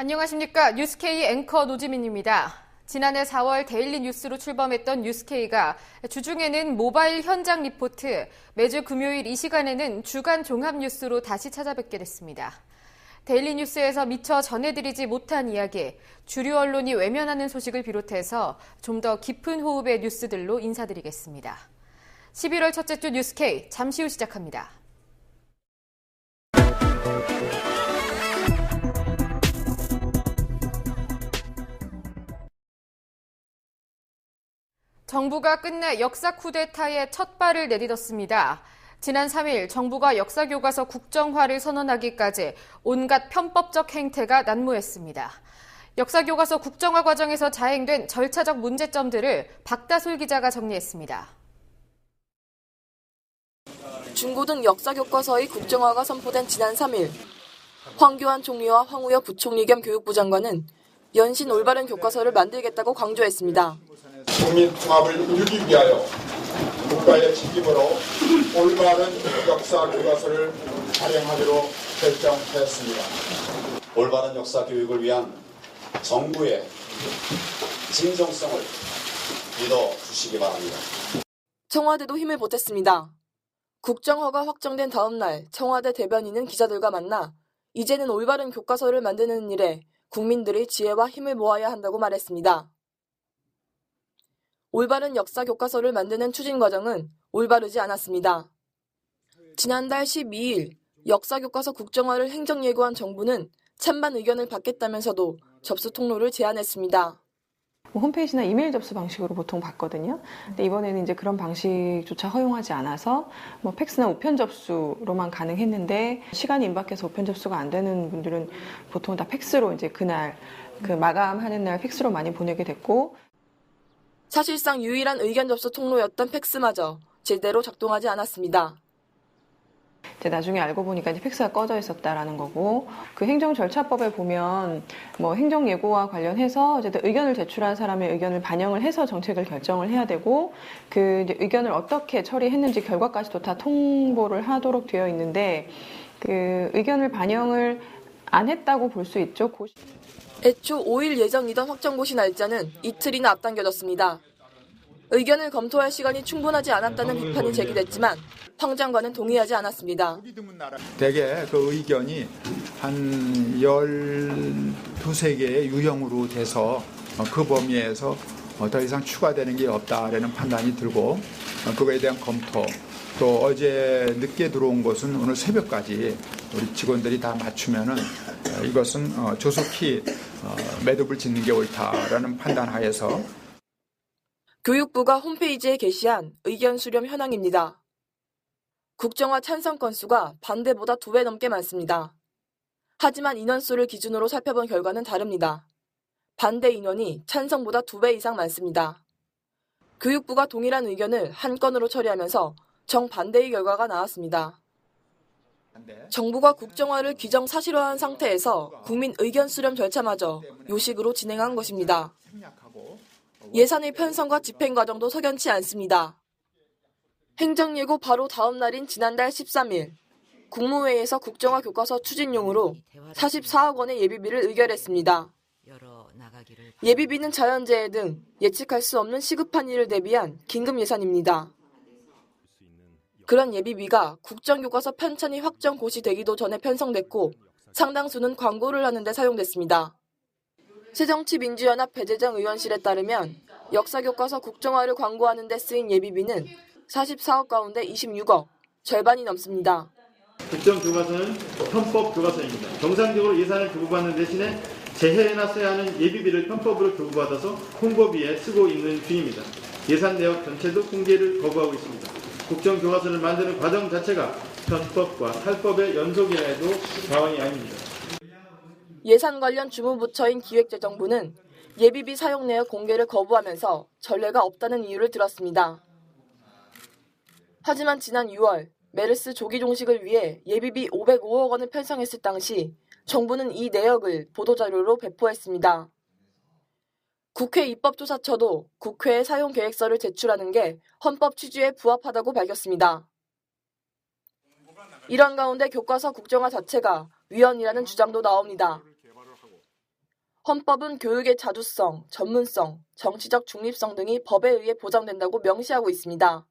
안녕하십니까. 뉴스K 앵커 노지민입니다. 지난해 4월 데일리 뉴스로 출범했던 뉴스K가 주중에는 모바일 현장 리포트, 매주 금요일 이 시간에는 주간 종합 뉴스로 다시 찾아뵙게 됐습니다. 데일리 뉴스에서 미처 전해드리지 못한 이야기, 주류 언론이 외면하는 소식을 비롯해서 좀 더 깊은 호흡의 뉴스들로 인사드리겠습니다. 11월 첫째 주 뉴스K 잠시 후 시작합니다. 정부가 끝내 역사 쿠데타의 첫 발을 내딛었습니다. 지난 3일 정부가 역사교과서 국정화를 선언하기까지 온갖 편법적 행태가 난무했습니다. 역사교과서 국정화 과정에서 자행된 절차적 문제점들을 박다솔 기자가 정리했습니다. 중고등 역사교과서의 국정화가 선포된 지난 3일, 황교안 총리와 황우여 부총리 겸 교육부 장관은 연신 올바른 교과서를 만들겠다고 강조했습니다. 국민 통합을 이루기 위하여 국가의 책임으로 올바른 역사 교과서를 발행하기로 결정했습니다. 올바른 역사 교육을 위한 정부의 진정성을 믿어주시기 바랍니다. 청와대도 힘을 보탰습니다. 국정화가 확정된 다음 날 청와대 대변인은 기자들과 만나 이제는 올바른 교과서를 만드는 일에 국민들의 지혜와 힘을 모아야 한다고 말했습니다. 올바른 역사 교과서를 만드는 추진 과정은 올바르지 않았습니다. 지난달 12일 역사 교과서 국정화를 행정 예고한 정부는 찬반 의견을 받겠다면서도 접수 통로를 제안했습니다. 홈페이지나 이메일 접수 방식으로 보통 받거든요. 근데 이번에는 이제 그런 방식조차 허용하지 않아서 팩스나 우편 접수로만 가능했는데 시간이 임박해서 우편 접수가 안 되는 분들은 보통 다 팩스로 이제 그날 마감하는 날 팩스로 많이 보내게 됐고. 사실상 유일한 의견 접수 통로였던 팩스마저 제대로 작동하지 않았습니다. 이제 나중에 알고 보니까 이제 팩스가 꺼져 있었다라는 거고, 그 행정절차법에 보면 행정 예고와 관련해서 어쨌든 의견을 제출한 사람의 의견을 반영을 해서 정책을 결정을 해야 되고, 그 이제 의견을 어떻게 처리했는지 결과까지도 다 통보를 하도록 되어 있는데, 그 의견을 반영을 안 했다고 볼 수 있죠. 애초 5일 예정이던 확정고시 날짜는 이틀이나 앞당겨졌습니다. 의견을 검토할 시간이 충분하지 않았다는 비판이 제기됐지만 황 장관은 동의하지 않았습니다. 대개 그 의견이 한 12, 개의 유형으로 돼서 그 범위에서 더 이상 추가되는 게 없다라는 판단이 들고, 그거에 대한 검토, 또 어제 늦게 들어온 것은 오늘 새벽까지 우리 직원들이 다 맞추면은 이것은 조속히 매듭을 짓는 게 옳다라는 판단하에서 교육부가 홈페이지에 게시한 의견 수렴 현황입니다. 국정화 찬성 건수가 반대보다 2배 넘게 많습니다. 하지만 인원수를 기준으로 살펴본 결과는 다릅니다. 반대 인원이 찬성보다 2배 이상 많습니다. 교육부가 동일한 의견을 한 건으로 처리하면서 정반대의 결과가 나왔습니다. 정부가 국정화를 기정사실화한 상태에서 국민 의견 수렴 절차마저 요식으로 진행한 것입니다. 예산의 편성과 집행 과정도 석연치 않습니다. 행정예고 바로 다음 날인 지난달 13일, 국무회의에서 국정화 교과서 추진용으로 44억 원의 예비비를 의결했습니다. 예비비는 자연재해 등 예측할 수 없는 시급한 일을 대비한 긴급 예산입니다. 그런 예비비가 국정교과서 편찬이 확정 고시되기도 전에 편성됐고 상당수는 광고를 하는 데 사용됐습니다. 새정치민주연합 배재정 의원실에 따르면 역사교과서 국정화를 광고하는 데 쓰인 예비비는 44억 가운데 26억, 절반이 넘습니다. 국정교과서는 편법 교과서입니다. 정상적으로 예산을 교부받는 대신에 재해나 써야 하는 예비비를 편법으로 교부받아서 홍보비에 쓰고 있는 중입니다. 예산 내역 전체도 공개를 거부하고 있습니다. 국정교과서를 만드는 과정 자체가 편법과 탈법의 연속이라 해도 과언이 아닙니다. 예산 관련 주무부처인 기획재정부는 예비비 사용 내역 공개를 거부하면서 전례가 없다는 이유를 들었습니다. 하지만 지난 6월 메르스 조기 종식을 위해 예비비 505억 원을 편성했을 당시 정부는 이 내역을 보도자료로 배포했습니다. 국회 입법조사처도 국회에 사용 계획서를 제출하는 게 헌법 취지에 부합하다고 밝혔습니다. 이런 가운데 교과서 국정화 자체가 위헌이라는 주장도 나옵니다. 헌법은 교육의 자주성, 전문성, 정치적 중립성 등이 법에 의해 보장된다고 명시하고 있습니다.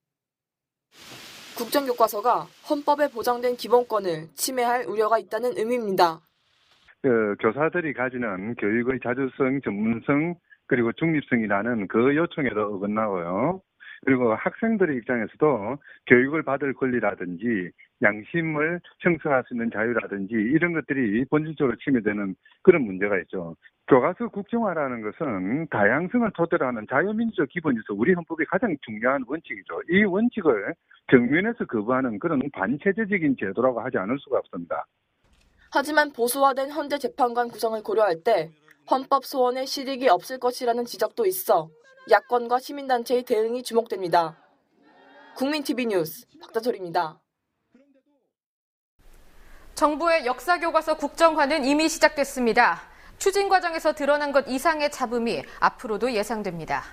국정교과서가 헌법에 보장된 기본권을 침해할 우려가 있다는 의미입니다. 교사들이 가지는 교육의 자주성, 전문성, 그리고 중립성이라는 그 요청에도 어긋나고요. 그리고 학생들의 입장에서도 교육을 받을 권리라든지 양심을 형성할 수 있는 자유라든지 이런 것들이 본질적으로 침해되는 그런 문제가 있죠. 교과서 국정화라는 것은 다양성을 토대로 하는 자유민주적 기본에서 우리 헌법의 가장 중요한 원칙이죠. 이 원칙을 정면에서 거부하는 그런 반체제적인 제도라고 하지 않을 수가 없습니다. 하지만 보수화된 헌재 재판관 구성을 고려할 때 헌법 소원에 실익이 없을 것이라는 지적도 있어 야권과 시민단체의 대응이 주목됩니다. 국민TV 뉴스 박다솔입니다. 정부의 역사교과서 국정화는 이미 시작됐습니다. 추진 과정에서 드러난 것 이상의 잡음이 앞으로도 예상됩니다.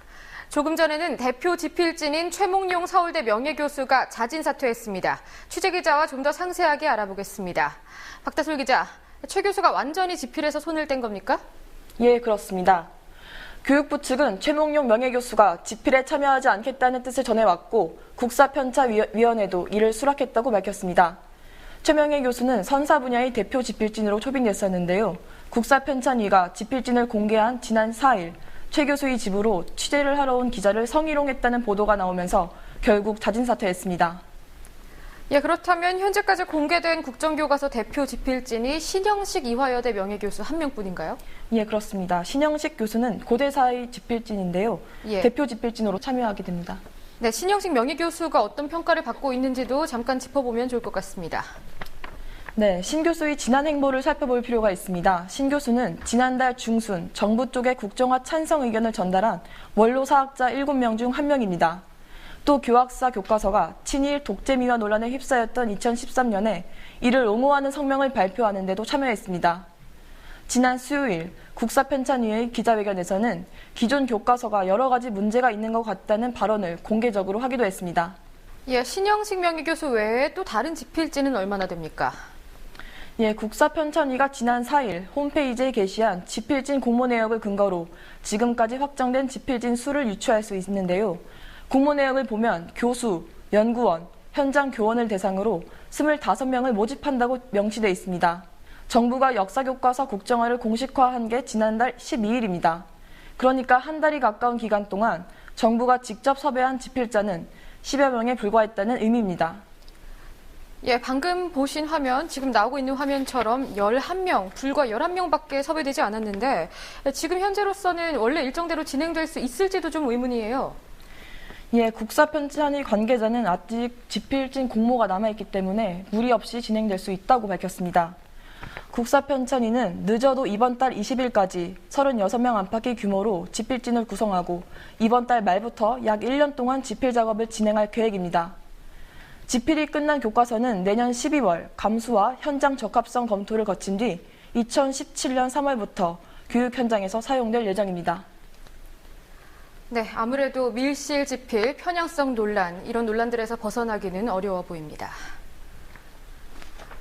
조금 전에는 대표 집필진인 최몽룡 서울대 명예교수가 자진 사퇴했습니다. 취재기자와 좀 더 상세하게 알아보겠습니다. 박다솔 기자, 최 교수가 완전히 집필해서 손을 뗀 겁니까? 예, 그렇습니다. 교육부 측은 최몽룡 명예교수가 집필에 참여하지 않겠다는 뜻을 전해왔고 국사편찬위원회도 이를 수락했다고 밝혔습니다. 최 명예교수는 선사 분야의 대표 집필진으로 초빙됐었는데요. 국사편찬위가 집필진을 공개한 지난 4일 최 교수의 집으로 취재를 하러 온 기자를 성희롱했다는 보도가 나오면서 결국 자진 사퇴했습니다. 예, 그렇다면 현재까지 공개된 국정교과서 대표 집필진이 신영식 이화여대 명예교수 한 명뿐인가요? 예, 그렇습니다. 신영식 교수는 고대사의 집필진인데요. 예. 대표 집필진으로 참여하게 됩니다. 네, 신영식 명예교수가 어떤 평가를 받고 있는지도 잠깐 짚어보면 좋을 것 같습니다. 네, 신 교수의 지난 행보를 살펴볼 필요가 있습니다. 신 교수는 지난달 중순 정부 쪽에 국정화 찬성 의견을 전달한 원로 사학자 7명 중 1명입니다. 또 교학사 교과서가 친일 독재미화 논란에 휩싸였던 2013년에 이를 옹호하는 성명을 발표하는 데도 참여했습니다. 지난 수요일 국사편찬위의 기자회견에서는 기존 교과서가 여러 가지 문제가 있는 것 같다는 발언을 공개적으로 하기도 했습니다. 예, 신영식 명예교수 외에 또 다른 집필진은 얼마나 됩니까? 예, 국사편찬위가 지난 4일 홈페이지에 게시한 집필진 공모 내역을 근거로 지금까지 확정된 집필진 수를 유추할 수 있는데요. 공모 내역을 보면 교수, 연구원, 현장 교원을 대상으로 25명을 모집한다고 명시돼 있습니다. 정부가 역사교과서 국정화를 공식화한 게 지난달 12일입니다. 그러니까 한 달이 가까운 기간 동안 정부가 직접 섭외한 집필자는 10여 명에 불과했다는 의미입니다. 예, 방금 보신 화면, 지금 나오고 있는 화면처럼 11명, 불과 11명밖에 섭외되지 않았는데 지금 현재로서는 원래 일정대로 진행될 수 있을지도 좀 의문이에요. 예, 국사편찬위 관계자는 아직 집필진 공모가 남아있기 때문에 무리 없이 진행될 수 있다고 밝혔습니다. 국사편찬위는 늦어도 이번 달 20일까지 36명 안팎의 규모로 집필진을 구성하고 이번 달 말부터 약 1년 동안 집필 작업을 진행할 계획입니다. 집필이 끝난 교과서는 내년 12월 감수와 현장 적합성 검토를 거친 뒤 2017년 3월부터 교육 현장에서 사용될 예정입니다. 네, 아무래도 밀실 집필, 편향성 논란, 이런 논란들에서 벗어나기는 어려워 보입니다.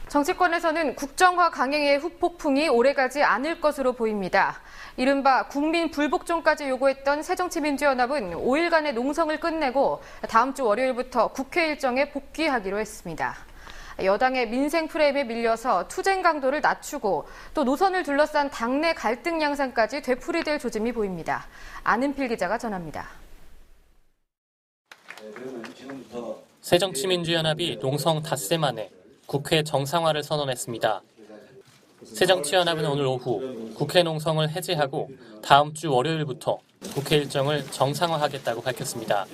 정치권에서는 국정화 강행의 후폭풍이 오래가지 않을 것으로 보입니다. 이른바 국민 불복종까지 요구했던 새정치민주연합은 5일간의 농성을 끝내고 다음 주 월요일부터 국회 일정에 복귀하기로 했습니다. 여당의 민생 프레임에 밀려서 투쟁 강도를 낮추고 또 노선을 둘러싼 당내 갈등 양상까지 되풀이될 조짐이 보입니다. 안은필 기자가 전합니다. 새정치민주연합이 농성 닷새 만에 국회 정상화를 선언했습니다. 새정치연합은 오늘 오후 국회 농성을 해제하고 다음 주 월요일부터 국회 일정을 정상화하겠다고 밝혔습니다.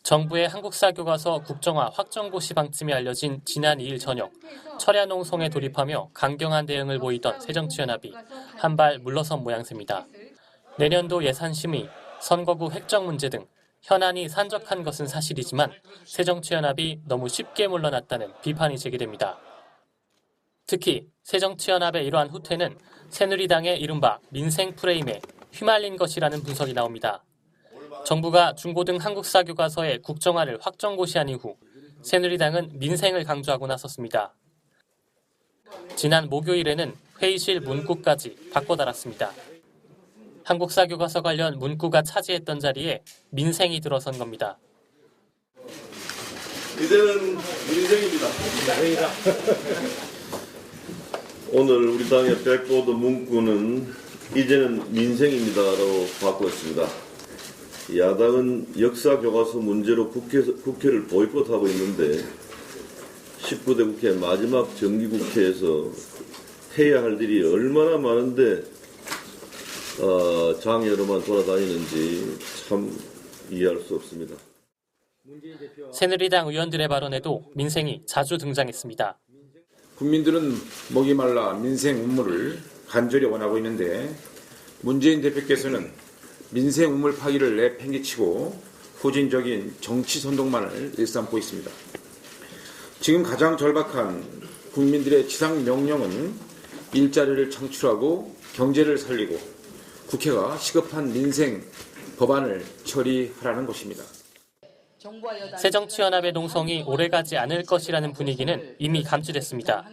정부의 한국사교과서 국정화 확정고시 방침이 알려진 지난 2일 저녁 철야 농성에 돌입하며 강경한 대응을 보이던 새정치연합이 한발 물러선 모양새입니다. 내년도 예산심의, 선거구 획정 문제 등 현안이 산적한 것은 사실이지만 새정치연합이 너무 쉽게 물러났다는 비판이 제기됩니다. 특히 새정치연합의 이러한 후퇴는 새누리당의 이른바 민생 프레임에 휘말린 것이라는 분석이 나옵니다. 정부가 중고등 한국사교과서의 국정화를 확정고시한 이후 새누리당은 민생을 강조하고 나섰습니다. 지난 목요일에는 회의실 문구까지 바꿔달았습니다. 한국사 교과서 관련 문구가 차지했던 자리에 민생이 들어선 겁니다. 이제는 민생입니다. 오늘 우리 당의 백보드 문구는 이제는 민생입니다로 바꿨습니다. 야당은 역사 교과서 문제로 국회를 보이콧하고 있는데 19대 국회 마지막 정기국회에서 해야 할 일이 얼마나 많은데 장애로만 돌아다니는지 참 이해할 수 없습니다. 새누리당 의원들의 발언에도 민생이 자주 등장했습니다. 국민들은 목이 말라 민생 운물을 간절히 원하고 있는데 문재인 대표께서는 민생 운물 파기를 내팽개치고 후진적인 정치 선동만을 일삼고 있습니다. 지금 가장 절박한 국민들의 지상 명령은 일자리를 창출하고 경제를 살리고 국회가 시급한 민생 법안을 처리하라는 것입니다. 새정치연합의 농성이 오래가지 않을 것이라는 분위기는 이미 감지됐습니다.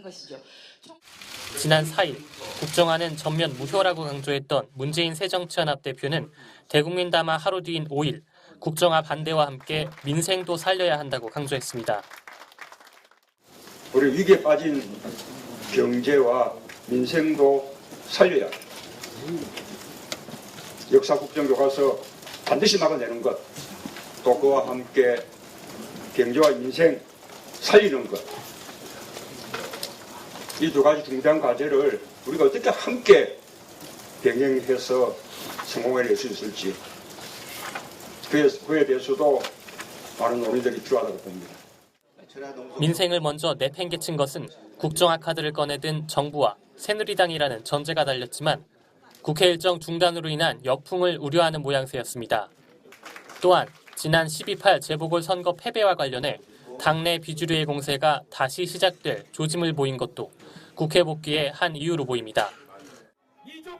지난 4일 국정화는 전면 무효라고 강조했던 문재인 새정치연합 대표는 대국민 담화 하루 뒤인 5일 국정화 반대와 함께 민생도 살려야 한다고 강조했습니다. 우리 위기에 빠진 경제와 민생도 살려야 합니다. 역사 국정교과서 반드시 막아내는 것, 또 그와 함께 경제와 민생 살리는 것, 이 두 가지 중대한 과제를 우리가 어떻게 함께 병행해서 성공해낼 수 있을지, 그에 대해서도 많은 논의들이 필요하다고 봅니다. 민생을 먼저 내팽개친 것은 국정화 카드를 꺼내든 정부와 새누리당이라는 전제가 달렸지만 국회 일정 중단으로 인한 역풍을 우려하는 모양새였습니다. 또한 지난 12.8 재보궐선거 패배와 관련해 당내 비주류의 공세가 다시 시작될 조짐을 보인 것도 국회 복귀의 한 이유로 보입니다.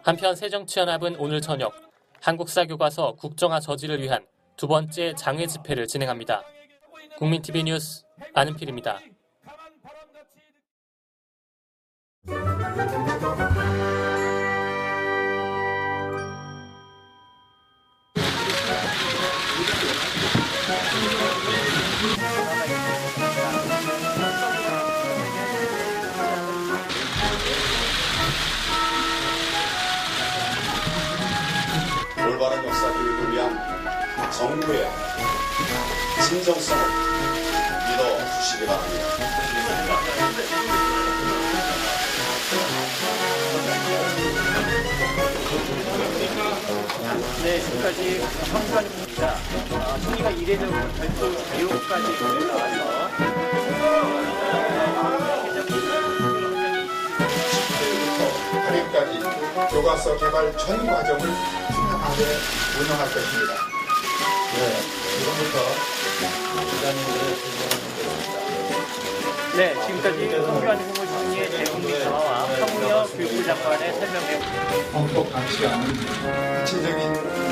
한편 새정치연합은 오늘 저녁 한국사 교과서 국정화 저지를 위한 두 번째 장외 집회를 진행합니다. 국민TV 뉴스 안은필입니다. 올바른 역사 교육을 위한 정부의 진정성을 믿어주시기 바랍니다. 네, 지금까지 청관입니다. 총리가 이례적으로 별도 교육까지 올라와서 10회부터 8회까지 교과서 개발 전 과정을 투명하게 운영할 것입니다. 네, 지금부터 기자님들의 질문을 드리겠습니다. 네, 지금까지 송규환 국무총리의 대국민 담화와 황운여 교육부 장관의 설명에 헌법 가치가 않은 구체적인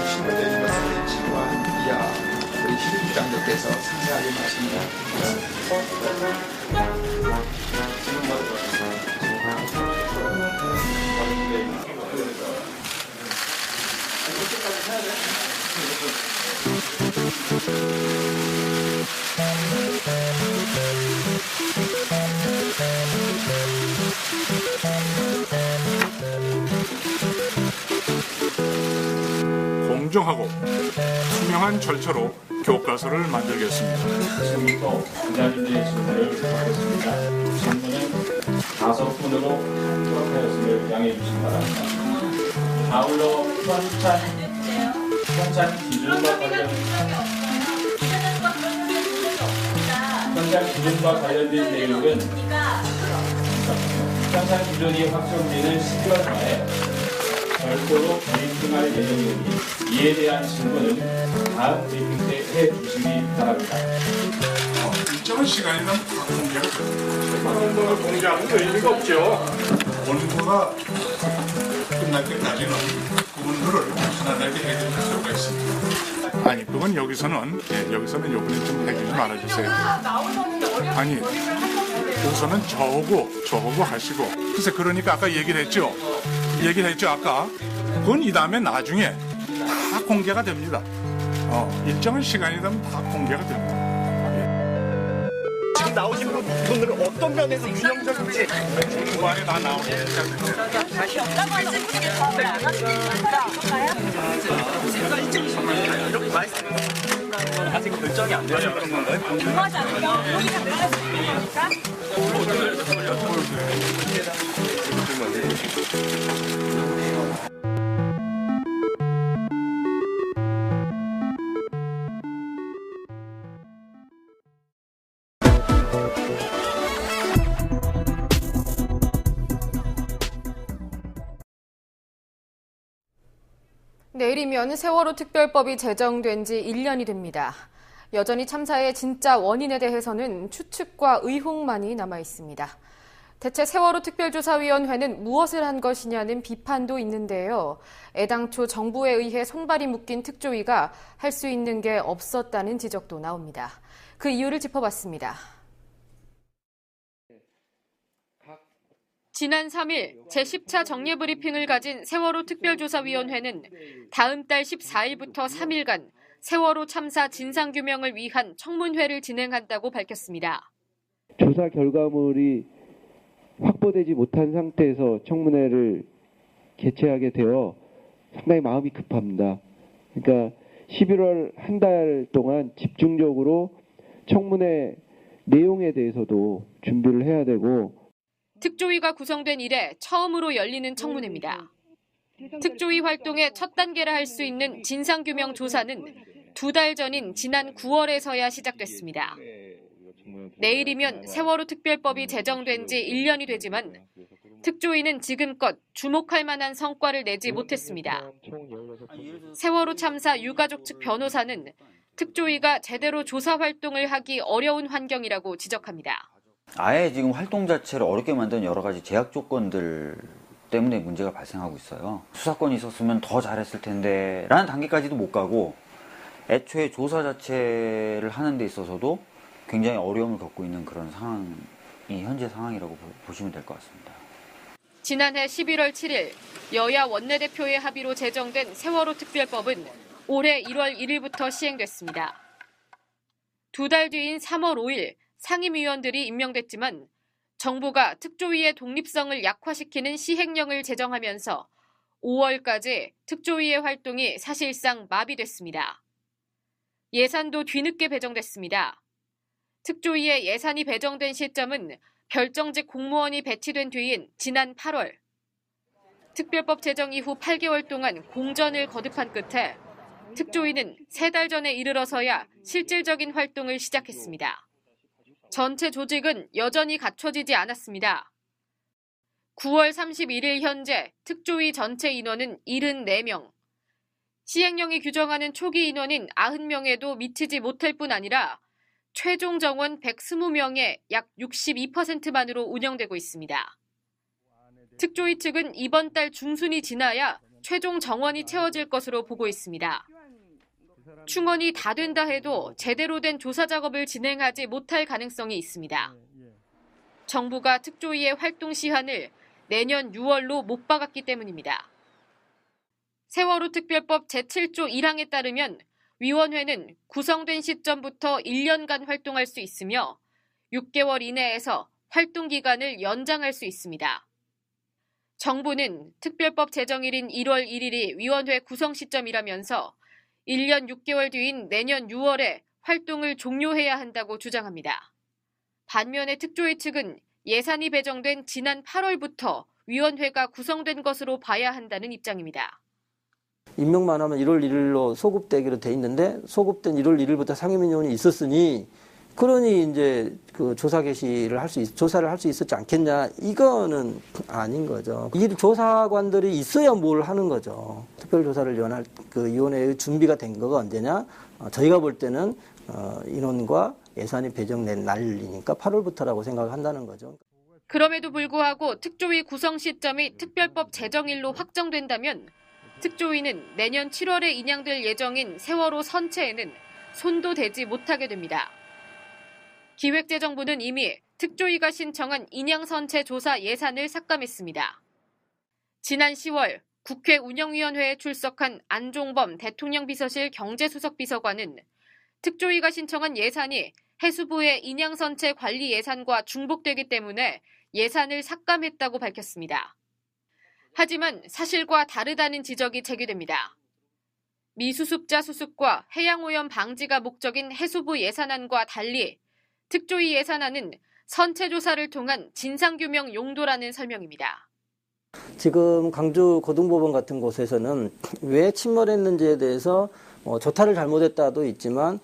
실효되는 것을 치료한 이하 우리 시립부장님께서 상세하게 말씀드리겠습니다. 공정하고 투명한 절차로 교과서를 만들겠습니다. 지금부터 기자님들의 질문을 하겠습니다. 질문은 5분으로 수업하였음을 양해해 주시기 바랍니다. 아울러 현장 기준과 관련된 내용은 현장 기준이 확정되는 12월 말에 별도로 브리핑할 예정이니 이에 대한 질문은 다음 브리핑 때 해주시기 바랍니다. 일정한 시간이 나면 공개가 됩니다. 운동을 공개하면 별 의미가 없죠. 원고가 끝날 때까지는 구분들을 하나하게 해드릴 필요가 있습니다. 아니 그건 여기서는 요번에 좀 해주지 말아주세요. 아니 우선은 저하고 하시고. 글쎄, 그러니까 아까 얘기를 했죠 아까. 그건 이 다음에 나중에 다 공개가 됩니다. 일정한 시간이 되면 다 공개가 됩니다. 지금 나오신 분들은 어떤 면에서 균형적인지 중간에 다 나오는 다시 없다고 하지 안 하십니까? 이렇게 말씀하시는 아직 결정이 안 되는 그런 건가요? 궁금하지 않을까? 본인이 늘렸습니까? 내일이면 세월호 특별법이 제정된 지 1년이 됩니다. 여전히 참사의 진짜 원인에 대해서는 추측과 의혹만이 남아 있습니다. 대체 세월호 특별조사위원회는 무엇을 한 것이냐는 비판도 있는데요. 애당초 정부에 의해 손발이 묶인 특조위가 할 수 있는 게 없었다는 지적도 나옵니다. 그 이유를 짚어봤습니다. 지난 3일 제10차 정례브리핑을 가진 세월호 특별조사위원회는 다음 달 14일부터 3일간 세월호 참사 진상규명을 위한 청문회를 진행한다고 밝혔습니다. 조사 결과물이 확보되지 못한 상태에서 청문회를 개최하게 되어 상당히 마음이 급합니다. 그러니까 11월 한 달 동안 집중적으로 청문회 내용에 대해서도 준비를 해야 되고 특조위가 구성된 이래 처음으로 열리는 청문회입니다. 특조위 활동의 첫 단계라 할 수 있는 진상규명 조사는 2달 전인 지난 9월에서야 시작됐습니다. 내일이면 세월호 특별법이 제정된 지 1년이 되지만 특조위는 지금껏 주목할 만한 성과를 내지 못했습니다. 세월호 참사 유가족 측 변호사는 특조위가 제대로 조사 활동을 하기 어려운 환경이라고 지적합니다. 아예 지금 활동 자체를 어렵게 만든 여러 가지 제약 조건들 때문에 문제가 발생하고 있어요. 수사권이 있었으면 더 잘했을 텐데 라는 단계까지도 못 가고 애초에 조사 자체를 하는 데 있어서도 굉장히 어려움을 겪고 있는 그런 상황이 현재 상황이라고 보시면 될 것 같습니다. 지난해 11월 7일 여야 원내대표의 합의로 제정된 세월호 특별법은 올해 1월 1일부터 시행됐습니다. 2달 뒤인 3월 5일 상임위원들이 임명됐지만 정부가 특조위의 독립성을 약화시키는 시행령을 제정하면서 5월까지 특조위의 활동이 사실상 마비됐습니다. 예산도 뒤늦게 배정됐습니다. 특조위의 예산이 배정된 시점은 별정직 공무원이 배치된 뒤인 지난 8월. 특별법 제정 이후 8개월 동안 공전을 거듭한 끝에 특조위는 3달 전에 이르러서야 실질적인 활동을 시작했습니다. 전체 조직은 여전히 갖춰지지 않았습니다. 9월 31일 현재 특조위 전체 인원은 74명. 시행령이 규정하는 초기 인원인 90명에도 미치지 못할 뿐 아니라 최종 정원 120명의 약 62%만으로 운영되고 있습니다. 특조위 측은 이번 달 중순이 지나야 최종 정원이 채워질 것으로 보고 있습니다. 충원이 다 된다 해도 제대로 된 조사 작업을 진행하지 못할 가능성이 있습니다. 정부가 특조위의 활동 시한을 내년 6월로 못 박았기 때문입니다. 세월호 특별법 제7조 1항에 따르면 위원회는 구성된 시점부터 1년간 활동할 수 있으며 6개월 이내에서 활동 기간을 연장할 수 있습니다. 정부는 특별법 제정일인 1월 1일이 위원회 구성 시점이라면서 1년 6개월 뒤인 내년 6월에 활동을 종료해야 한다고 주장합니다. 반면에 특조위 측은 예산이 배정된 지난 8월부터 위원회가 구성된 것으로 봐야 한다는 입장입니다. 임명만 하면 1월 1일로 소급되기로 돼 있는데 소급된 1월 1일부터 상임위원이 있었으니 그러니 이제 그 조사 개시를 조사를 할 수 있었지 않겠냐, 이거는 아닌 거죠. 이 조사관들이 있어야 뭘 하는 거죠. 특별조사를 위원할 그 위원회의 준비가 된 거가 언제냐? 저희가 볼 때는 인원과 예산이 배정된 날이니까 8월부터라고 생각한다는 거죠. 그럼에도 불구하고 특조위 구성 시점이 특별법 제정일로 확정된다면 특조위는 내년 7월에 인양될 예정인 세월호 선체에는 손도 대지 못하게 됩니다. 기획재정부는 이미 특조위가 신청한 인양선체 조사 예산을 삭감했습니다. 지난 10월 국회 운영위원회에 출석한 안종범 대통령 비서실 경제수석 비서관은 특조위가 신청한 예산이 해수부의 인양선체 관리 예산과 중복되기 때문에 예산을 삭감했다고 밝혔습니다. 하지만 사실과 다르다는 지적이 제기됩니다. 미수습자 수습과 해양오염 방지가 목적인 해수부 예산안과 달리 특조위 예산안은 선체조사를 통한 진상규명 용도라는 설명입니다. 지금 강주 고등법원 같은 곳에서는 왜 침몰했는지에 대해서 조타를 잘못했다도 있지만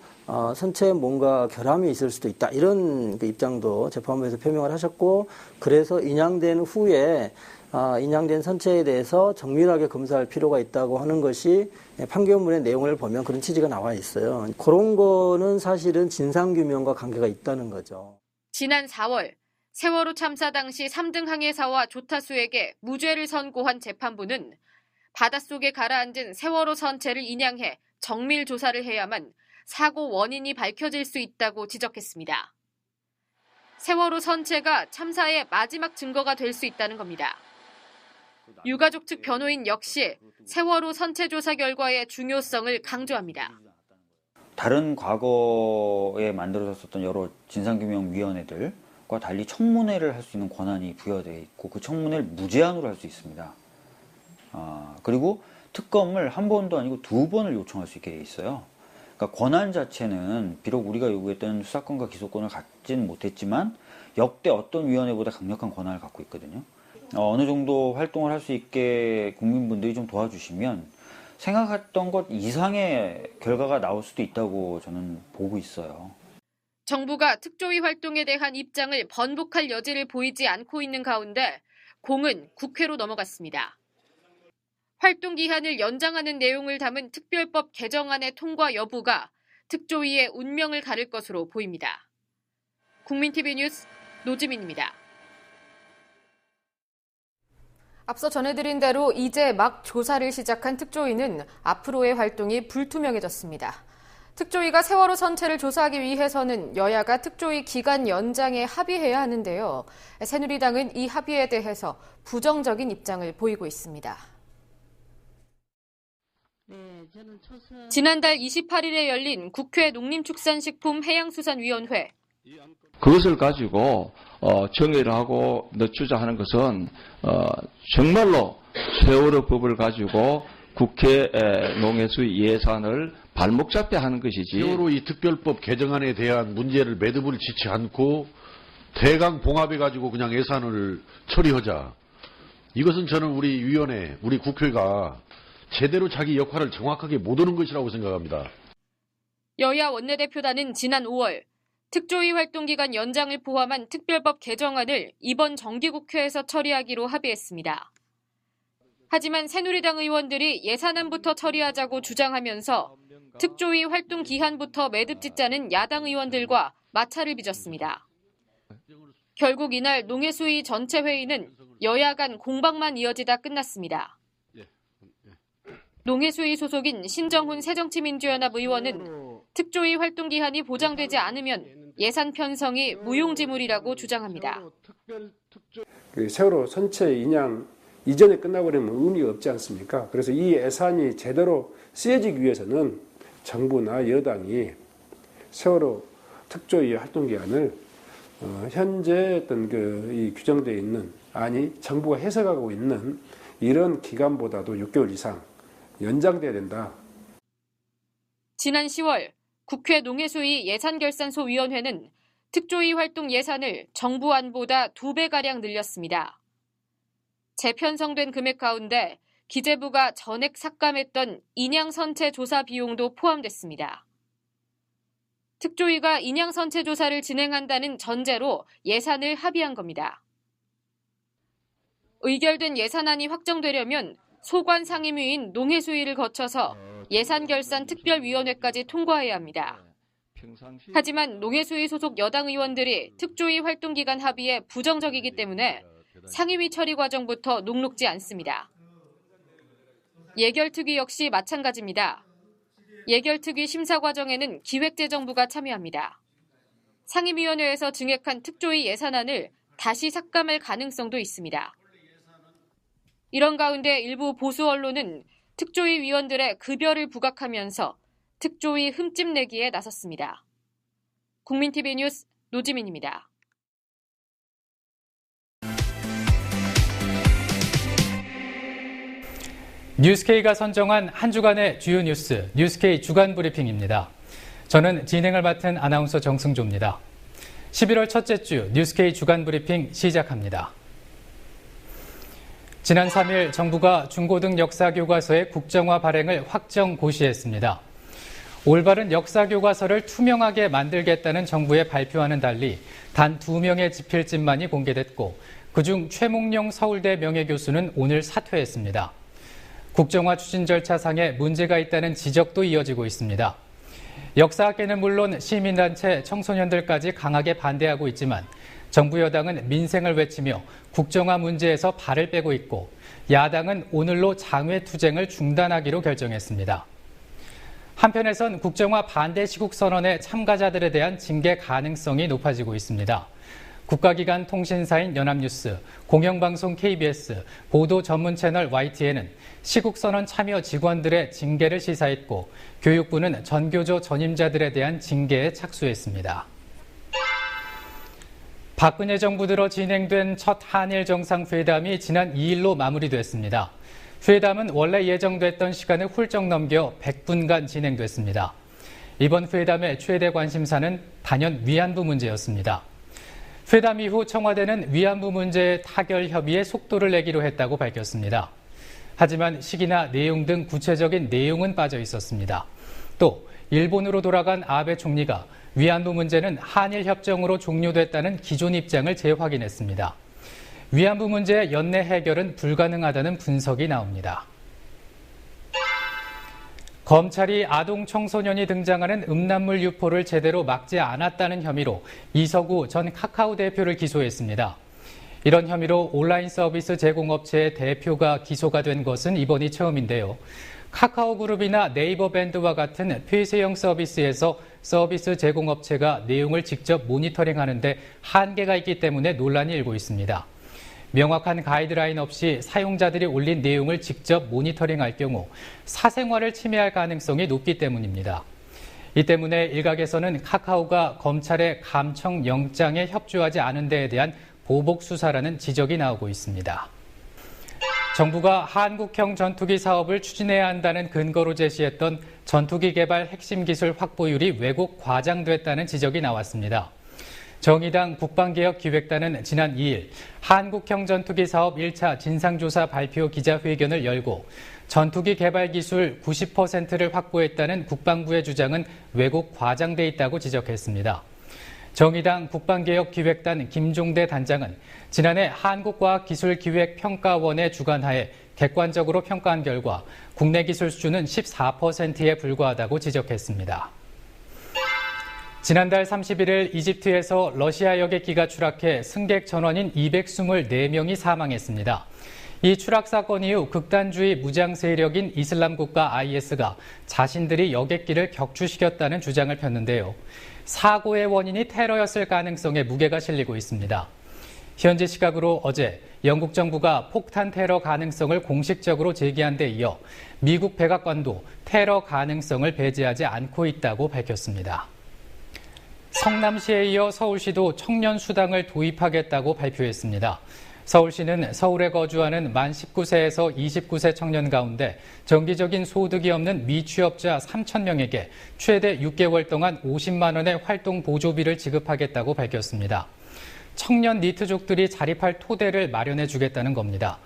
선체에 뭔가 결함이 있을 수도 있다. 이런 그 입장도 재판부에서 표명을 하셨고, 그래서 인양된 후에 인양된 선체에 대해서 정밀하게 검사할 필요가 있다고 하는 것이 판결문의 내용을 보면 그런 취지가 나와 있어요. 그런 거는 사실은 진상규명과 관계가 있다는 거죠. 지난 4월 세월호 참사 당시 3등 항해사와 조타수에게 무죄를 선고한 재판부는 바닷속에 가라앉은 세월호 선체를 인양해 정밀 조사를 해야만 사고 원인이 밝혀질 수 있다고 지적했습니다. 세월호 선체가 참사의 마지막 증거가 될 수 있다는 겁니다. 유가족 측 변호인 역시 세월호 선체 조사 결과의 중요성을 강조합니다. 다른 과거에 만들어졌었던 여러 진상규명위원회들과 달리 청문회를 할 수 있는 권한이 부여되어 있고, 그 청문회를 무제한으로 할 수 있습니다. 그리고 특검을 한 번도 아니고 2번을 요청할 수 있게 돼 있어요. 그러니까 권한 자체는 비록 우리가 요구했던 수사권과 기소권을 갖지는 못했지만 역대 어떤 위원회보다 강력한 권한을 갖고 있거든요. 어느 정도 활동을 할 수 있게 국민분들이 좀 도와주시면 생각했던 것 이상의 결과가 나올 수도 있다고 저는 보고 있어요. 정부가 특조위 활동에 대한 입장을 번복할 여지를 보이지 않고 있는 가운데 공은 국회로 넘어갔습니다. 활동 기한을 연장하는 내용을 담은 특별법 개정안의 통과 여부가 특조위의 운명을 가를 것으로 보입니다. 국민TV 뉴스 노지민입니다. 앞서 전해드린 대로 이제 막 조사를 시작한 특조위는 앞으로의 활동이 불투명해졌습니다. 특조위가 세월호 선체를 조사하기 위해서는 여야가 특조위 기간 연장에 합의해야 하는데요. 새누리당은 이 합의에 대해서 부정적인 입장을 보이고 있습니다. 지난달 28일에 열린 국회 농림축산식품해양수산위원회. 그것을 가지고 정의를 하고 늦추자하는 것은 정말로 세월호 법을 가지고 국회 농해수위 예산을 발목 잡게 하는 것이지. 세월호 이 특별법 개정안에 대한 문제를 매듭을 짓지 않고 대강 봉합해가지고 그냥 예산을 처리하자. 이것은 저는 우리 위원회, 우리 국회가 제대로 자기 역할을 정확하게 못하는 것이라고 생각합니다. 여야 원내대표단은 지난 5월 특조위 활동기간 연장을 포함한 특별법 개정안을 이번 정기국회에서 처리하기로 합의했습니다. 하지만 새누리당 의원들이 예산안부터 처리하자고 주장하면서 특조위 활동 기한부터 매듭짓자는 야당 의원들과 마찰을 빚었습니다. 결국 이날 농해수위 전체 회의는 여야 간 공방만 이어지다 끝났습니다. 농해수위 소속인 신정훈 새정치민주연합 의원은 특조위 활동 기한이 보장되지 않으면 예산 편성이 무용지물이라고 주장합니다. 세월호 선체 인양 이전에 끝나버리면 의미가 없지 않습니까? 그래서 이 예산이 제대로 쓰여지기 위해서는 정부나 여당이 세월호 특조위 활동 기한을 현재 어떤 이 규정되어 있는, 아니 정부가 해석하고 있는 이런 기간보다도 6개월 이상 연장돼야 된다. 지난 10월 국회 농해수위 예산결산소위원회는 특조위 활동 예산을 정부안보다 2배가량 늘렸습니다. 재편성된 금액 가운데 기재부가 전액 삭감했던 인양선체 조사 비용도 포함됐습니다. 특조위가 인양선체 조사를 진행한다는 전제로 예산을 합의한 겁니다. 의결된 예산안이 확정되려면 소관 상임위인 농해수위를 거쳐서 예산결산특별위원회까지 통과해야 합니다. 하지만 농해수위 소속 여당 의원들이 특조위 활동기간 합의에 부정적이기 때문에 상임위 처리 과정부터 녹록지 않습니다. 예결특위 역시 마찬가지입니다. 예결특위 심사 과정에는 기획재정부가 참여합니다. 상임위원회에서 증액한 특조위 예산안을 다시 삭감할 가능성도 있습니다. 이런 가운데 일부 보수 언론은 특조위 위원들의 급여를 부각하면서 특조위 흠집 내기에 나섰습니다. 국민TV 뉴스 노지민입니다. 뉴스K가 선정한 한 주간의 주요 뉴스, 뉴스K 주간 브리핑입니다. 저는 진행을 맡은 아나운서 정승조입니다. 11월 첫째 주 뉴스K 주간 브리핑 시작합니다. 지난 3일 정부가 중고등 역사교과서의 국정화 발행을 확정 고시했습니다. 올바른 역사교과서를 투명하게 만들겠다는 정부의 발표와는 달리 단 2명의 집필집만이 공개됐고 그중 최몽룡 서울대 명예교수는 오늘 사퇴했습니다. 국정화 추진 절차상에 문제가 있다는 지적도 이어지고 있습니다. 역사학계는 물론 시민단체, 청소년들까지 강하게 반대하고 있지만 정부 여당은 민생을 외치며 국정화 문제에서 발을 빼고 있고 야당은 오늘로 장외투쟁을 중단하기로 결정했습니다. 한편에선 국정화 반대 시국선언의 참가자들에 대한 징계 가능성이 높아지고 있습니다. 국가기관 통신사인 연합뉴스, 공영방송 KBS, 보도 전문 채널 YTN은 시국선언 참여 직원들의 징계를 시사했고 교육부는 전교조 전임자들에 대한 징계에 착수했습니다. 박근혜 정부 들어 진행된 첫 한일 정상회담이 지난 2일로 마무리됐습니다. 회담은 원래 예정됐던 시간을 훌쩍 넘겨 100분간 진행됐습니다. 이번 회담의 최대 관심사는 단연 위안부 문제였습니다. 회담 이후 청와대는 위안부 문제 타결 협의에 속도를 내기로 했다고 밝혔습니다. 하지만 시기나 내용 등 구체적인 내용은 빠져 있었습니다. 또 일본으로 돌아간 아베 총리가 위안부 문제는 한일 협정으로 종료됐다는 기존 입장을 재확인했습니다. 위안부 문제의 연내 해결은 불가능하다는 분석이 나옵니다. 검찰이 아동 청소년이 등장하는 음란물 유포를 제대로 막지 않았다는 혐의로 이석우 전 카카오 대표를 기소했습니다. 이런 혐의로 온라인 서비스 제공업체의 대표가 기소가 된 것은 이번이 처음인데요. 카카오그룹이나 네이버 밴드와 같은 폐쇄형 서비스에서 서비스 제공업체가 내용을 직접 모니터링하는데 한계가 있기 때문에 논란이 일고 있습니다. 명확한 가이드라인 없이 사용자들이 올린 내용을 직접 모니터링할 경우 사생활을 침해할 가능성이 높기 때문입니다. 이 때문에 일각에서는 카카오가 검찰의 감청 영장에 협조하지 않은 데에 대한 보복 수사라는 지적이 나오고 있습니다. 정부가 한국형 전투기 사업을 추진해야 한다는 근거로 제시했던 전투기 개발 핵심 기술 확보율이 왜곡 과장됐다는 지적이 나왔습니다. 정의당 국방개혁기획단은 지난 2일 한국형 전투기 사업 1차 진상조사 발표 기자회견을 열고 전투기 개발 기술 90%를 확보했다는 국방부의 주장은 왜곡 과장돼 있다고 지적했습니다. 정의당 국방개혁기획단 김종대 단장은 지난해 한국과학기술기획평가원의 주관하에 객관적으로 평가한 결과 국내 기술 수준은 14%에 불과하다고 지적했습니다. 지난달 31일 이집트에서 러시아 여객기가 추락해 승객 전원인 224명이 사망했습니다. 이 추락 사건 이후 극단주의 무장 세력인 이슬람 국가 IS가 자신들이 여객기를 격추시켰다는 주장을 폈는데요. 사고의 원인이 테러였을 가능성에 무게가 실리고 있습니다. 현지 시각으로 어제 영국 정부가 폭탄 테러 가능성을 공식적으로 제기한 데 이어 미국 백악관도 테러 가능성을 배제하지 않고 있다고 밝혔습니다. 성남시에 이어 서울시도 청년 수당을 도입하겠다고 발표했습니다. 서울시는 서울에 거주하는 만 19세에서 29세 청년 가운데 정기적인 소득이 없는 미취업자 3,000명에게 최대 6개월 동안 50만 원의 활동 보조비를 지급하겠다고 밝혔습니다. 청년 니트족들이 자립할 토대를 마련해 주겠다는 겁니다.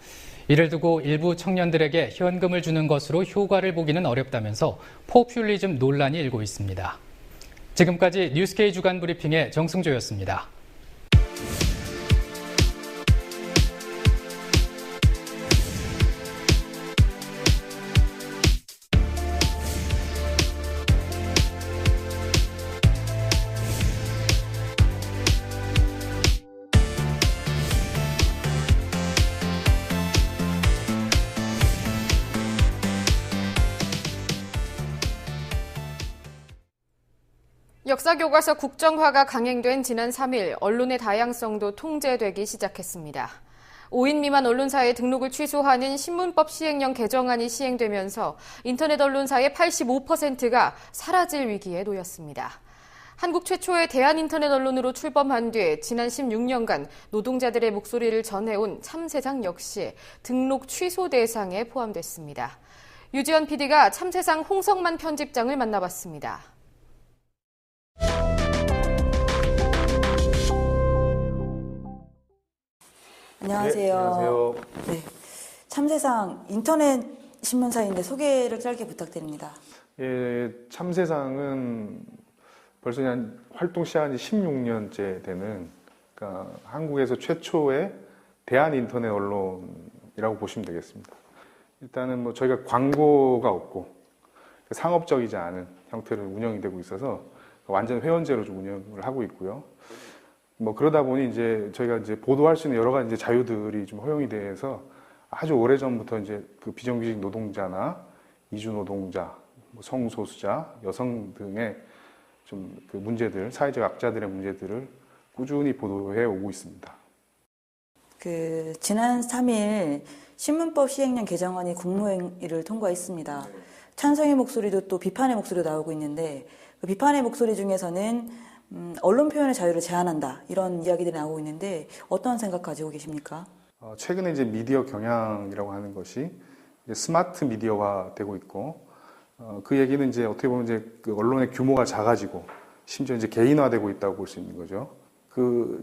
이를 두고 일부 청년들에게 현금을 주는 것으로 효과를 보기는 어렵다면서 포퓰리즘 논란이 일고 있습니다. 지금까지 뉴스K 주간 브리핑의 정승조였습니다. 역사교과서 국정화가 강행된 지난 3일 언론의 다양성도 통제되기 시작했습니다. 5인 미만 언론사의 등록을 취소하는 신문법 시행령 개정안이 시행되면서 인터넷 언론사의 85%가 사라질 위기에 놓였습니다. 한국 최초의 대한인터넷 언론으로 출범한 뒤 지난 16년간 노동자들의 목소리를 전해온 참세상 역시 등록 취소 대상에 포함됐습니다. 유지연 PD가 참세상 홍성만 편집장을 만나봤습니다. 안녕하세요. 네, 안녕하세요. 네, 참세상 인터넷 신문사인데 소개를 짧게 부탁드립니다. 예, 참세상은 벌써 그냥 활동 시작한 지 16년째 되는, 그러니까 한국에서 최초의 대한 인터넷 언론이라고 보시면 되겠습니다. 일단은 뭐 저희가 광고가 없고 상업적이지 않은 형태로 운영이 되고 있어서 완전 회원제로 좀 운영을 하고 있고요. 뭐 그러다 보니 이제 저희가 이제 보도할 수 있는 여러 가지 이제 자유들이 좀 허용이 돼서 아주 오래 전부터 이제 그 비정규직 노동자나 이주 노동자, 뭐 성소수자, 여성 등의 좀 그 문제들, 사회적 약자들의 문제들을 꾸준히 보도해 오고 있습니다. 지난 3일 신문법 시행령 개정안이 국무회의를 통과했습니다. 찬성의 목소리도 또 비판의 목소리도 나오고 있는데 그 비판의 목소리 중에서는 언론 표현의 자유를 제한한다 이런 이야기들이 나오고 있는데 어떤 생각 가지고 계십니까? 최근에 이제 미디어 경향이라고 하는 것이 이제 스마트 미디어화 되고 있고 그 얘기는 이제 어떻게 보면 이제 그 언론의 규모가 작아지고 심지어 이제 개인화되고 있다고 볼 수 있는 거죠.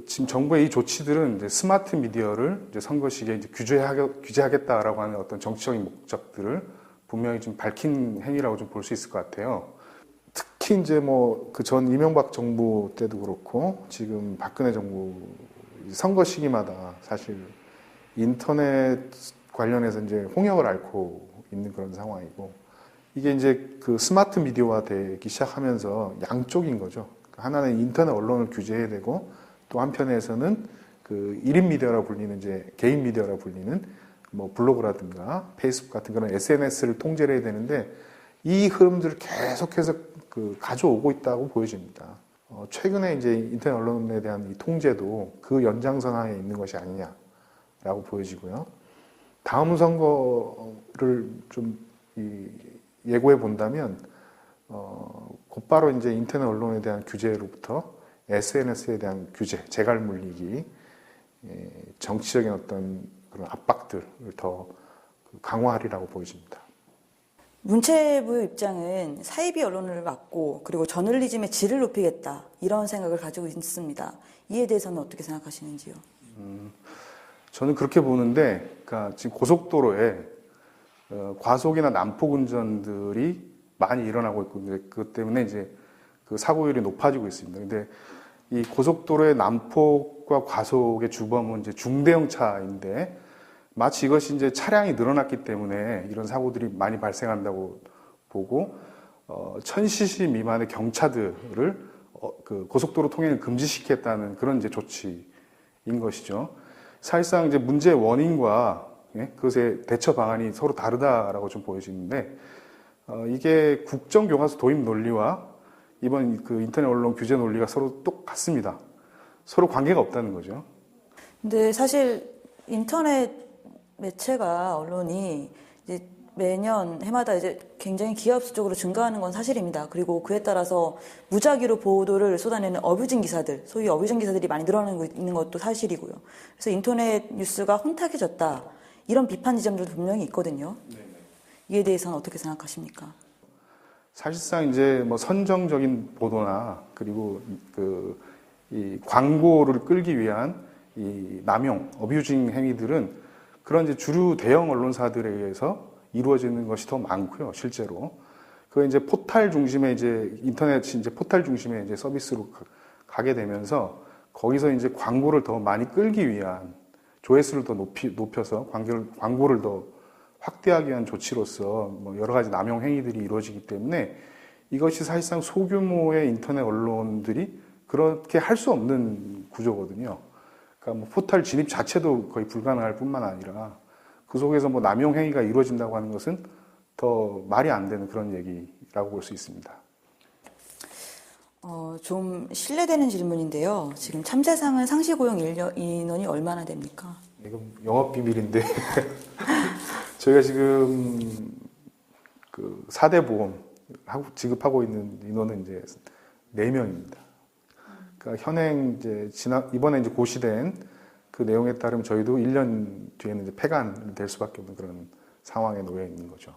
지금 정부의 이 조치들은 이제 스마트 미디어를 이제 선거 시기에 이제 규제하겠다라고 하는 어떤 정치적인 목적들을 분명히 좀 밝힌 행위라고 좀 볼 수 있을 것 같아요. 특히 이제 뭐 그 전 이명박 정부 때도 그렇고 지금 박근혜 정부 선거 시기마다 사실 인터넷 관련해서 이제 홍역을 앓고 있는 그런 상황이고 이게 이제 그 스마트 미디어화 되기 시작하면서 양쪽인 거죠. 하나는 인터넷 언론을 규제해야 되고 또 한편에서는 그 1인 미디어라고 불리는 이제 개인 미디어라고 불리는 뭐 블로그라든가 페이스북 같은 그런 SNS를 통제를 해야 되는데 이 흐름들을 계속해서 가져오고 있다고 보여집니다. 최근에 이제 인터넷 언론에 대한 이 통제도 그 연장선 하에 있는 것이 아니냐라고 보여지고요. 다음 선거를 좀 예고해 본다면 곧바로 이제 인터넷 언론에 대한 규제로부터 SNS에 대한 규제, 재갈 물리기, 정치적인 어떤 그런 압박들을 더 강화하리라고 보여집니다. 문체부 입장은 사이비 언론을 막고 그리고 저널리즘의 질을 높이겠다 이런 생각을 가지고 있습니다. 이에 대해서는 어떻게 생각하시는지요? 저는 그렇게 보는데, 그러니까 지금 고속도로에 과속이나 난폭 운전들이 많이 일어나고 있고, 그것 때문에 이제 그 사고율이 높아지고 있습니다. 근데 이 고속도로의 난폭과 과속의 주범은 이제 중대형 차인데, 마치 이것이 이제 차량이 늘어났기 때문에 이런 사고들이 많이 발생한다고 보고, 1000cc 미만의 경차들을 그 고속도로 통행을 금지시키겠다는 그런 이제 조치인 것이죠. 사실상 이제 문제의 원인과 그것의 대처 방안이 서로 다르다라고 좀 보여지는데, 이게 국정교과서 도입 논리와 이번 그 인터넷 언론 규제 논리가 서로 똑같습니다. 서로 관계가 없다는 거죠. 근데 사실 인터넷 매체가 언론이 이제 매년 해마다 이제 굉장히 기하급수적으로 증가하는 건 사실입니다. 그리고 그에 따라서 무작위로 보도를 쏟아내는 어뷰징 기사들, 소위 어뷰징 기사들이 많이 늘어나고 있는 것도 사실이고요. 그래서 인터넷 뉴스가 혼탁해졌다 이런 비판 지점들도 분명히 있거든요. 이에 대해서는 어떻게 생각하십니까? 사실상 이제 뭐 선정적인 보도나 그리고 이 광고를 끌기 위한 이 남용, 어뷰징 행위들은 그런 이제 주류 대형 언론사들에 의해서 이루어지는 것이 더 많고요, 실제로. 그 이제 포탈 중심의 이제 인터넷이 이제 포탈 중심의 이제 서비스로 가게 되면서 거기서 이제 광고를 더 많이 끌기 위한 조회수를 더 높여서 광고를 더 확대하기 위한 조치로서 뭐 여러 가지 남용 행위들이 이루어지기 때문에 이것이 사실상 소규모의 인터넷 언론들이 그렇게 할 수 없는 구조거든요. 그러니까 뭐 포털 진입 자체도 거의 불가능할 뿐만 아니라 그 속에서 뭐 남용 행위가 이루어진다고 하는 것은 더 말이 안 되는 그런 얘기라고 볼 수 있습니다. 좀 신뢰되는 질문인데요. 지금 참세상은 상시 고용 인원이 얼마나 됩니까? 이건 영업 비밀인데 저희가 지금 그 4대 보험 지급하고 있는 인원은 이제 4명입니다. 그러니까 현행 이제 이번에 이제 고시된 그 내용에 따르면 저희도 1년 뒤에는 이제 폐간될 수밖에 없는 그런 상황에 놓여 있는 거죠.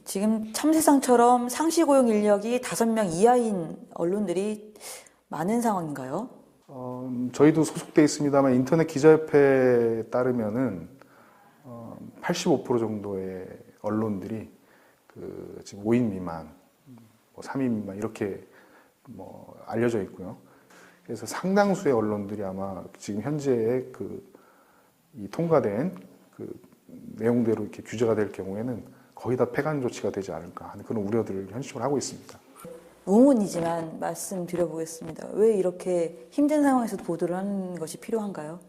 지금 참세상처럼 상시 고용 인력이 5명 이하인 언론들이 많은 상황인가요? 저희도 소속돼 있습니다만 인터넷 기자협회에 따르면은 85% 정도의 언론들이 지금 5인 미만, 3인 미만 이렇게 알려져 있고요. 그래서 상당수의 언론들이 아마 지금 현재의 이 통과된 내용대로 이렇게 규제가 될 경우에는 거의 다 폐간 조치가 되지 않을까 하는 그런 우려들을 현실적으로 하고 있습니다. 웅훈이지만 말씀드려보겠습니다. 왜 이렇게 힘든 상황에서 보도를 하는 것이 필요한가요?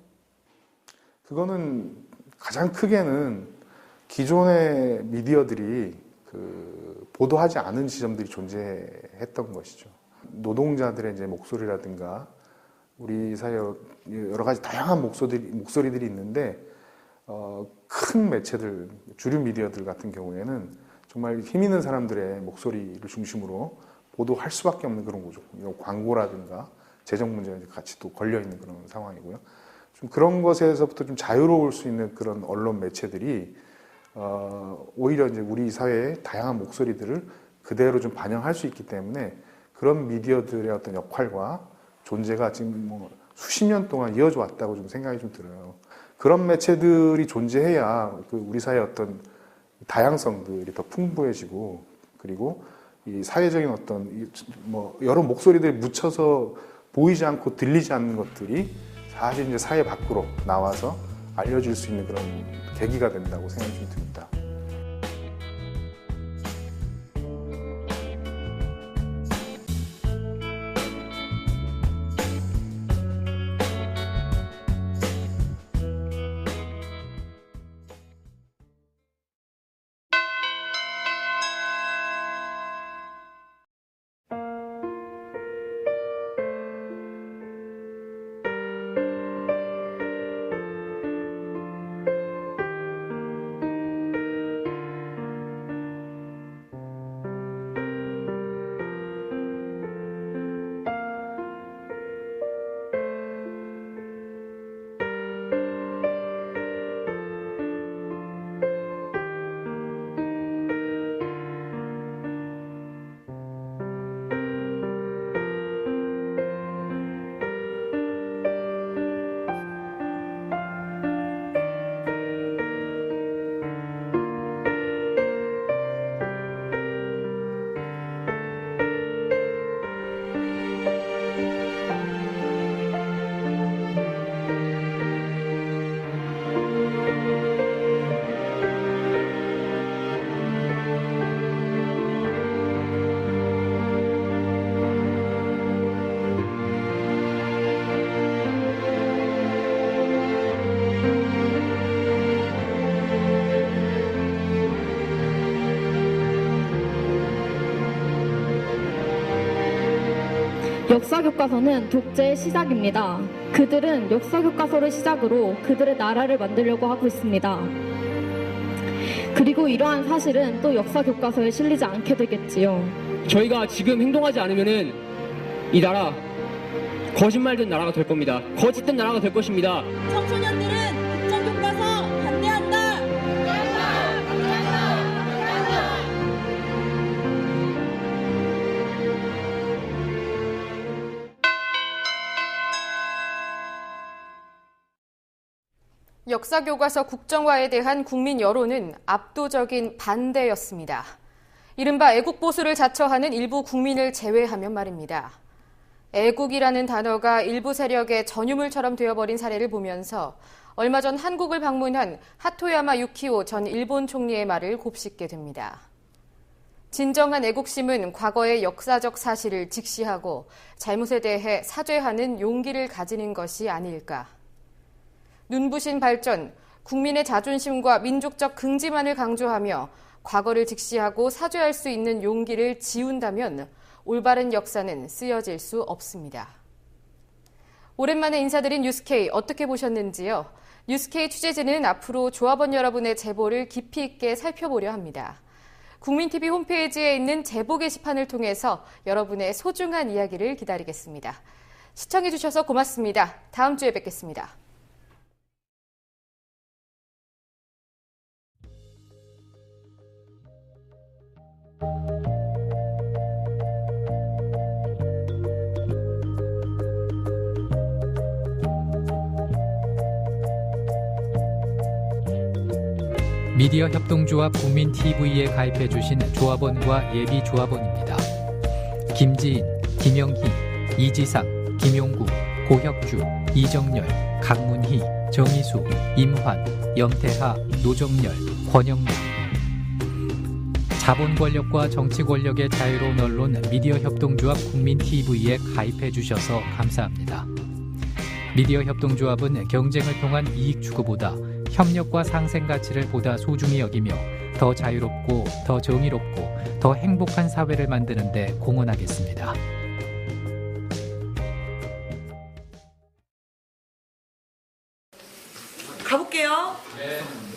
그거는 가장 크게는 기존의 미디어들이 보도하지 않은 지점들이 존재했던 것이죠. 노동자들의 이제 목소리라든가 우리 사회에 여러 가지 다양한 목소리들이 있는데 큰 매체들, 주류 미디어들 같은 경우에는 정말 힘 있는 사람들의 목소리를 중심으로 보도할 수밖에 없는 그런 거죠. 광고라든가 재정 문제가 같이 또 걸려 있는 그런 상황이고요. 좀 그런 것에서부터 좀 자유로울 수 있는 그런 언론 매체들이 오히려 이제 우리 사회의 다양한 목소리들을 그대로 좀 반영할 수 있기 때문에 그런 미디어들의 어떤 역할과 존재가 지금 수십 년 동안 이어져 왔다고 좀 생각이 좀 들어요. 그런 매체들이 존재해야 우리 사회의 어떤 다양성들이 더 풍부해지고 그리고 이 사회적인 어떤 여러 목소리들이 묻혀서 보이지 않고 들리지 않는 것들이 사실 이제 사회 밖으로 나와서 알려질 수 있는 그런 계기가 된다고 생각이 좀 듭니다. 역사교과서는 독재의 시작입니다. 그들은 역사교과서를 시작으로 그들의 나라를 만들려고 하고 있습니다. 그리고 이러한 사실은 또 역사교과서에 실리지 않게 되겠지요. 저희가 지금 행동하지 않으면은 이 나라 거짓말된 나라가 될 겁니다. 거짓된 나라가 될 것입니다. 청소년들은 국정교과서 반대한다. 역사교과서 국정화에 대한 국민 여론은 압도적인 반대였습니다. 이른바 애국보수를 자처하는 일부 국민을 제외하면 말입니다. 애국이라는 단어가 일부 세력의 전유물처럼 되어버린 사례를 보면서 얼마 전 한국을 방문한 하토야마 유키오 전 일본 총리의 말을 곱씹게 됩니다. 진정한 애국심은 과거의 역사적 사실을 직시하고 잘못에 대해 사죄하는 용기를 가지는 것이 아닐까. 눈부신 발전, 국민의 자존심과 민족적 긍지만을 강조하며 과거를 직시하고 사죄할 수 있는 용기를 지운다면 올바른 역사는 쓰여질 수 없습니다. 오랜만에 인사드린 뉴스K 어떻게 보셨는지요? 뉴스K 취재진은 앞으로 조합원 여러분의 제보를 깊이 있게 살펴보려 합니다. 국민TV 홈페이지에 있는 제보 게시판을 통해서 여러분의 소중한 이야기를 기다리겠습니다. 시청해주셔서 고맙습니다. 다음 주에 뵙겠습니다. 미디어 협동조합 국민TV에 가입해주신 조합원과 예비조합원입니다. 김지인, 김영희, 이지상, 김용구, 고혁주, 이정열, 강문희, 정희수, 임환, 염태하, 노정열, 권영남. 자본 권력과 정치 권력의 자유로운 언론 미디어 협동조합 국민TV에 가입해주셔서 감사합니다. 미디어 협동조합은 경쟁을 통한 이익 추구보다 협력과 상생 가치를 보다 소중히 여기며 더 자유롭고 더 정의롭고 더 행복한 사회를 만드는 데 공헌하겠습니다. 가볼게요. 네.